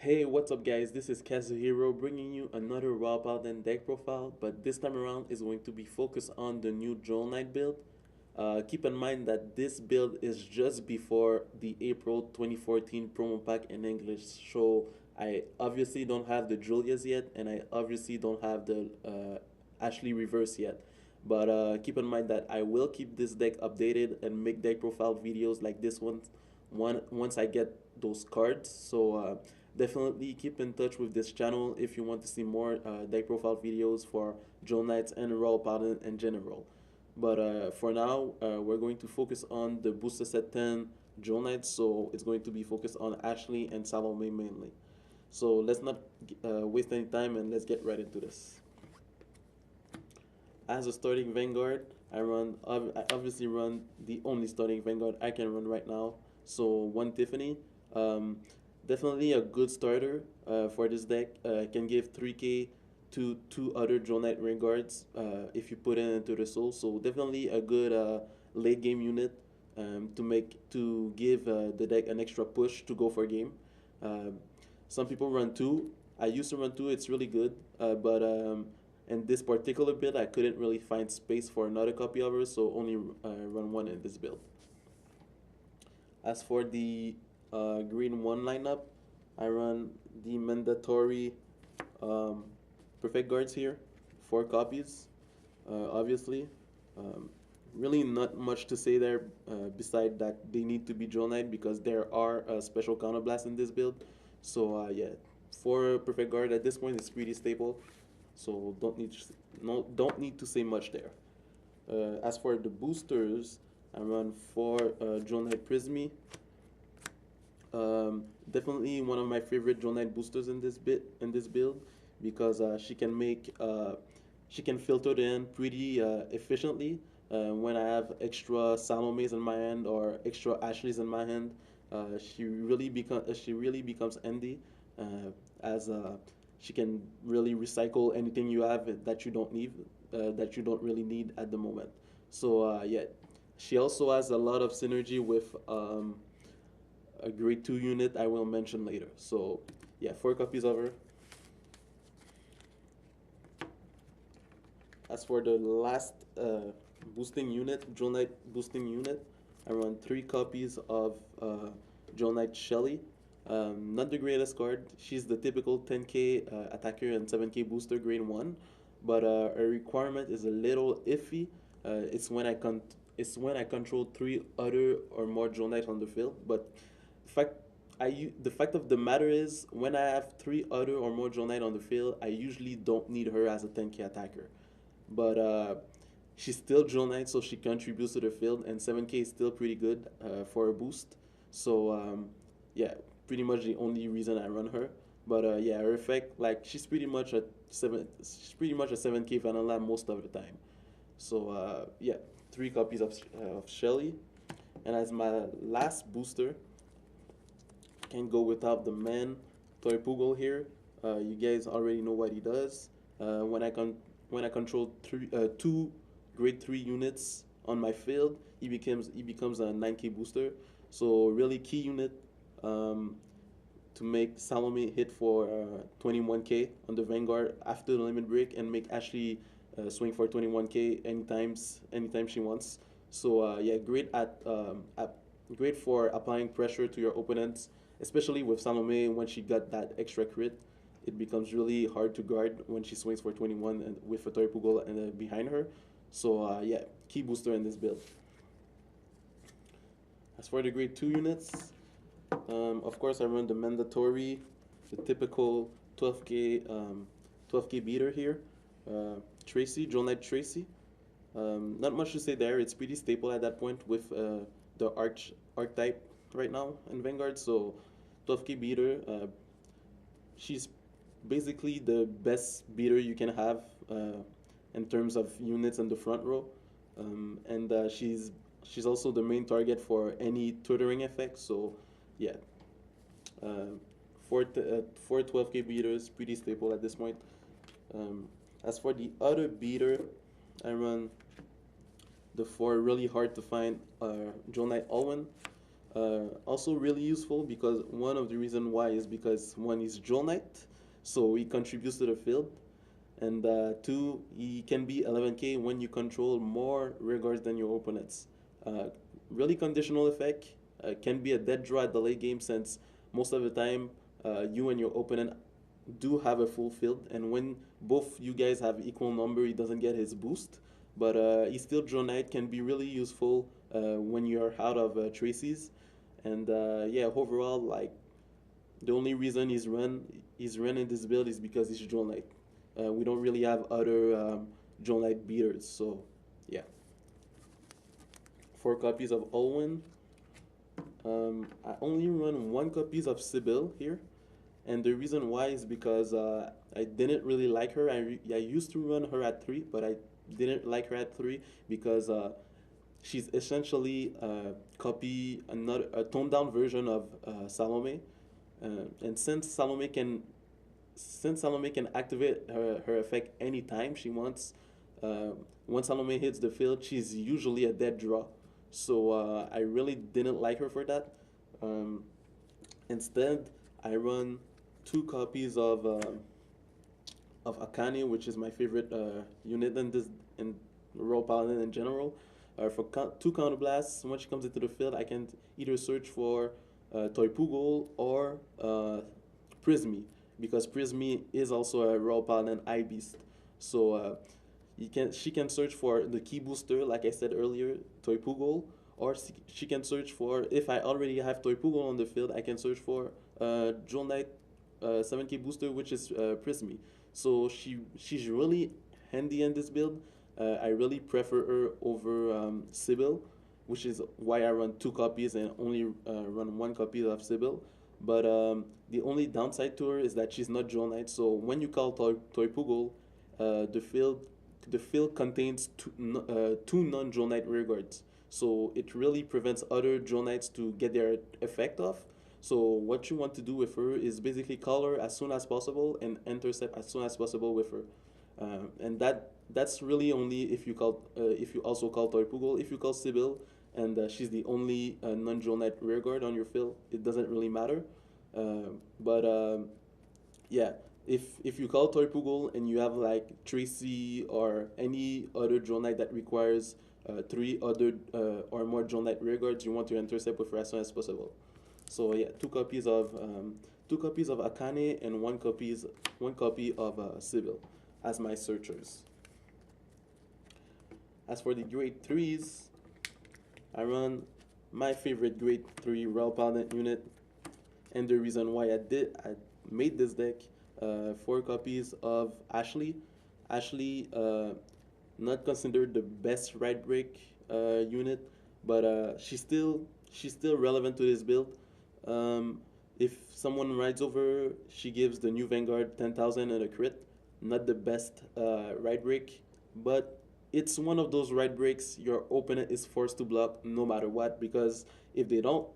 Hey, what's up, guys? This is Kazuhiro bringing you another Raw Paladin deck profile, but this time around is going to be focused on the new Joel Knight build. Keep in mind that this build is just before the April 2014 promo pack in English, so I obviously don't have the Julias yet, and I obviously don't have the Ashley Reverse yet. But keep in mind that I will keep this deck updated and make deck profile videos like this once I get those cards. So definitely keep in touch with this channel if you want to see more deck profile videos for Joel Knights and Royal Paladin in general. But for now, we're going to focus on the booster set 10 Joel Knights, so it's going to be focused on Ashley and Salome mainly. So let's not waste any time and let's get right into this. As a starting Vanguard, I obviously run the only starting Vanguard I can run right now. So one Tiffany, um, definitely a good starter for this deck. Can give 3k to two other Joel Knight Vanguards if you put it into the soul. So definitely a good late game unit to give the deck an extra push to go for game. Um, some people run two. I used to run two. It's really good, but in this particular build, I couldn't really find space for another copy of her, so only run one in this build. As for the green one lineup, I run the mandatory um, perfect guards here, 4 copies, obviously. Um, really not much to say there beside that they need to be Joel Knight because there are special counterblast in this build. So yeah, 4 perfect guard at this point is pretty stable. So don't need to say much there. As for the boosters, I run 4 Joel Knight Prismy. Definitely one of my favorite Joel Knight boosters in this build because she can filter it in pretty efficiently. When I have extra Salomes in my hand or extra Ashleys in my hand, she really becomes handy as she can really recycle anything you have that you don't really need at the moment. So yeah, she also has a lot of synergy with a grade 2 unit I will mention later. So yeah, 4 copies of her. As for the last boosting unit, Joel Knight boosting unit, I run 3 copies of Joel Knight Shelly. Not the greatest card. She's the typical 10k attacker and 7k booster grade 1, but her requirement is a little iffy. It's when I control 3 other or more Joel Knights on the field, but the fact the fact of the matter is when I have 3 other or more Joel Knight on the field, I usually don't need her as a 10k attacker. But she's still Joel Knight, so she contributes to the field, and 7k is still pretty good for a boost. So yeah, pretty much the only reason I run her. But yeah, her effect, like she's pretty much a 7k vanilla most of the time. So yeah, 3 copies of Shelly, and as my last booster, can't go without the man Toy Pugol here. You guys already know what he does. When I control 2 grade 3 units on my field, he becomes a 9k booster. So really key unit um, to make Salome hit for 21k on the Vanguard after the limit break and make Ashley swing for 21k anytime she wants. So yeah, great for applying pressure to your opponents, especially with Salome when she got that extra crit. It becomes really hard to guard when she swings for 21 and with a Pugol and behind her. So yeah, key booster in this build. As for the grade 2 units, of course I run the mandatory, the typical 12k beater here. Tracy, Joel Knight Tracy. Not much to say there. It's pretty stable at that point with the archetype right now in Vanguard. So 12k beater. She's basically the best beater you can have in terms of units in the front row, and she's also the main target for any tutoring effects. So yeah, uh, four 12k beaters pretty stable at this point. Um, as for the other beater, I run the 4 really hard to find Joel Knight Owen. Also really useful because one of the reason why is because one is Jewel Knight, so he contributes to the field, and two, he can be 11k when you control more rear guards than your opponents. Uh, Really conditional effect, can be a dead draw at the late game since most of the time you and your opponent do have a full field, and when both you guys have equal number, he doesn't get his boost. But he still Draw Knight can be really useful when you're out of Tracy's, and yeah, overall, like the only reason he's running this build is because he's Draw Knight. We don't really have other Draw Knight beaters, so yeah. 4 copies of Owen. I only run 1 copies of Sybil here, and the reason why is because I didn't really like her. I used to run her at 3, but I didn't like her at 3 because she's essentially a toned down version of Salome, and since Salome can activate her effect anytime she wants, uh, once Salome hits the field, she's usually a dead draw. So I really didn't like her for that. Um, Instead, I run 2 copies of Akane, which is my favorite unit in this in Royal Paladin in general. For 2 counterblasts, when she comes into the field, I can either search for Toipugol or Prismy, because Prismy is also a Royal Paladin Eye Beast. So she can search for the key booster, like I said earlier, Toipugol, or she can search for, if I already have Toipugol on the field, I can search for Jewel Knight 7k booster, which is Prismy. So she's really handy in this build. I really prefer her over Sybil, which is why I run 2 copies and only run 1 copy of Sybil. But the only downside to her is that she's not Jewel Knight. So when you call Toipugol, uh, the field the field contains two non-Jewel Knight rearguards. So it really prevents other Jewel Knights to get their effect off. So what you want to do with her is basically call her as soon as possible and intercept as soon as possible with her. And that's really only if you also call Toipugol. If you call Sybil and she's the only non-Jewel Knight rearguard on your field, it doesn't really matter. But yeah, if you call Toipugol and you have like Tracy or any other Jewel Knight that requires 3 other or more Jewel Knight rearguards, you want to intercept with her as soon as possible. So yeah, 2 copies of Akane and 1 copy of Sybil as my searchers. As for the grade 3s, I run my favorite grade 3 Royal Paladin unit, and the reason why I made this deck, 4 copies of Ashley. Ashley, not considered the best right break unit, but she's still relevant to this build. Um, if someone rides over her, she gives the new Vanguard 10,000 and a crit. Not the best right break, but it's one of those right breaks your opponent is forced to block no matter what, because if they don't,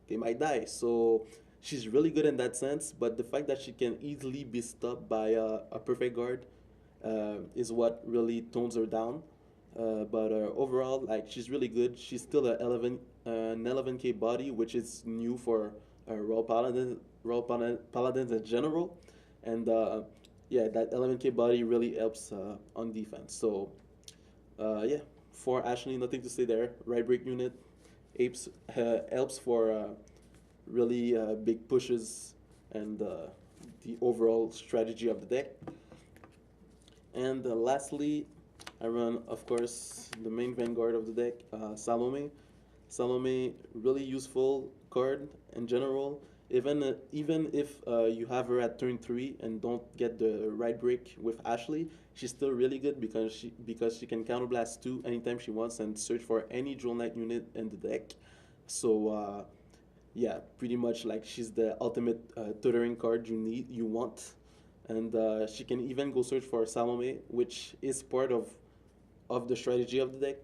they might die. So she's really good in that sense, but the fact that she can easily be stopped by a perfect guard is what really tones her down. But overall, like, she's really good. She's still an 11k body, which is new for Royal Paladins in general, and yeah, that 11k body really helps on defense. So yeah, for Ashley, nothing to say there. Right break unit helps for really big pushes and the overall strategy of the deck. And lastly, I run, of course, the main Vanguard of the deck, Salome. Salome, really useful card in general. Even if you have her at turn 3 and don't get the right break with Ashley, she's still really good because she can counterblast 2 anytime she wants and search for any Jewel Knight unit in the deck. So yeah, pretty much like she's the ultimate tutoring card you want, and she can even go search for Salome, which is part of the strategy of the deck.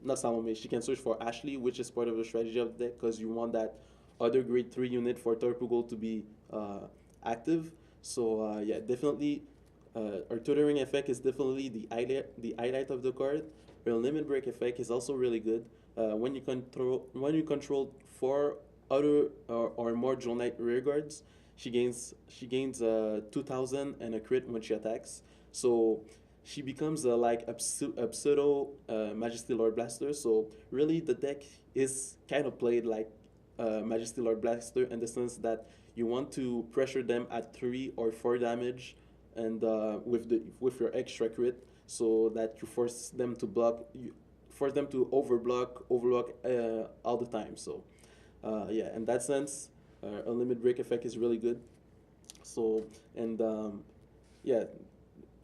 Not Salome, she can search for Ashley, which is part of the strategy of the deck because you want that other grade 3 unit for Torpugol to be active. So yeah, definitely, her tutoring effect is definitely the highlight of the card. Her limit break effect is also really good. When you control 4 other or more Jewel Knight rear guards, she gains 2,000 and a crit when she attacks. So she becomes like a pseudo Majesty Lord Blaster. So really, the deck is kind of played like Majesty Lord Blaster in the sense that you want to pressure them at 3 or 4 damage, and with your extra crit, so that you force them to block, you force them to overblock all the time. So yeah, in that sense, unlimited break effect is really good. So and yeah,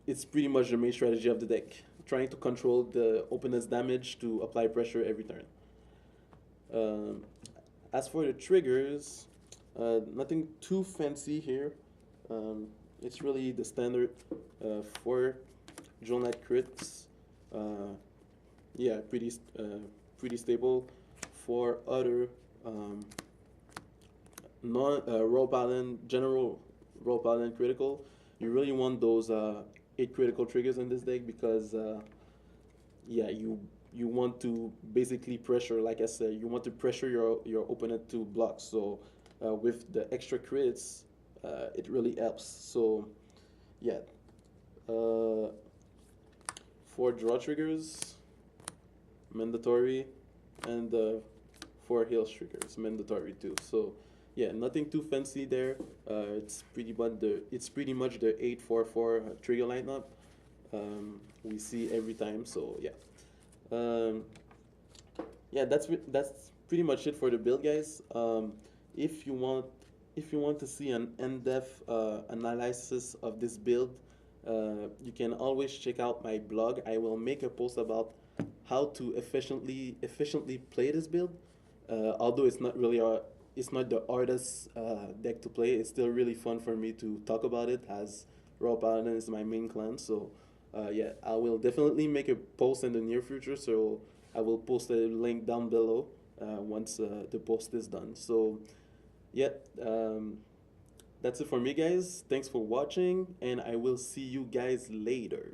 it's pretty much the main strategy of the deck, trying to control the opponent's damage to apply pressure every turn. Um, as for the triggers, nothing too fancy here. Um, it's really the standard for Jewel Knight crits. Uh, yeah, pretty stable. For other non roll paladin general roll paladin critical, you really want those 8 critical triggers in this deck because yeah, you want to basically pressure, like I said, you want to pressure your opponent to block. So with the extra crits, it really helps. So yeah, uh, for draw triggers, mandatory, and for heal triggers, mandatory too. So yeah, nothing too fancy there. It's pretty much the 8-4-4 trigger lineup we see every time. So yeah. Um, yeah, that's pretty much it for the build, guys. If you want if you want to see an in-depth analysis of this build, you can always check out my blog. I will make a post about how to efficiently play this build. Although it's not the hardest deck to play. It's still really fun for me to talk about it, as Raw Paladin is my main clan. So yeah, I will definitely make a post in the near future. So I will post a link down below once the post is done. So yeah, that's it for me, guys. Thanks for watching, and I will see you guys later.